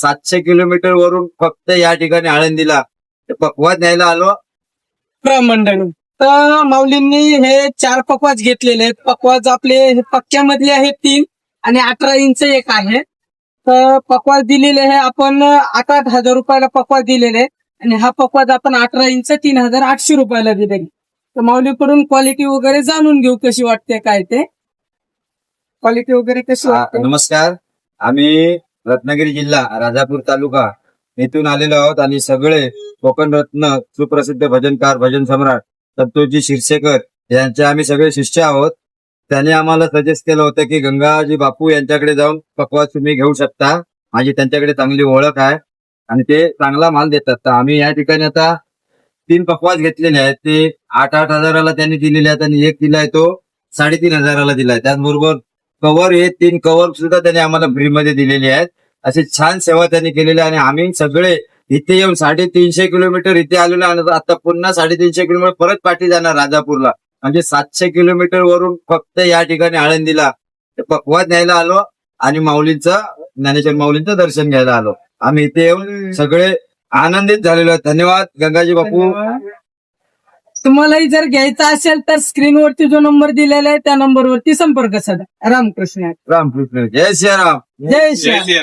700 kilometre वरून फक्त या ठिकाणी आळंदीला पकवाज न्यायला आलो. मंडळी तर माऊलींनी हे 4 पकवाज घेतलेले आहेत. पकवाज आपले हे पक्क्यामधले आहेत 3 आणि 18 इंच एक आहे. तर पकवाज दिलेले आहे आपण 8,000 8,000 रुपयाला पकवाज दिलेले आहे आणि हा पकवाज आपण 18 इंच 3,800 रुपयाला दिलेले. तर माऊलीकडून क्वालिटी वगैरे जाणून घेऊ कशी वाटते काय ते क्वालिटी वगैरे कशी वाटते. नमस्कार, आम्ही रत्नागिरी जिल्हा राजापूर तालुका येथून आलेलो आहोत आणि सगळे कोकण रत्न सुप्रसिद्ध भजनकार भजन सम्राट संतोषजी शिरसेकर यांचे आम्ही सगळे शिष्य आहोत. त्यांनी आम्हाला सजेस्ट केलं होतं की गंगाजी बापू यांच्याकडे जाऊन पकवाज तुम्ही घेऊ शकता, माझी त्यांच्याकडे चांगली ओळख आहे आणि ते चांगला माल देतात. तर आम्ही या ठिकाणी आता 3 पकवाज घेतलेले आहेत. ते 8,000 8,000ला त्यांनी दिलेले आहेत आणि एक दिलाय तो 3,500ला दिलाय. त्याचबरोबर कव्हर हे 3 कव्हर सुद्धा त्यांनी आम्हाला फ्रीमध्ये दिलेले आहेत. अशी छान सेवा त्यांनी केलेली आहे आणि आम्ही सगळे इथे येऊन 350 किलोमीटर इथे आलेलो आणि आता पुन्हा 350 किलोमीटर परत पाठी जाणार राजापूरला. म्हणजे 700 किलोमीटर वरून फक्त या ठिकाणी आळंदीला पकवाज न्यायला आलो आणि ज्ञानेश्वर माऊलींचं दर्शन घ्यायला आलो. आम्ही इथे येऊन सगळे आनंदित झालेलो आहे. धन्यवाद गंगाजी बापू. तुम्हालाही जर घ्यायचा असेल तर स्क्रीनवरती जो नंबर दिलेला आहे त्या नंबरवरती संपर्क साधा. रामकृष्ण रामकृष्ण. जय श्रीराम. जय श्री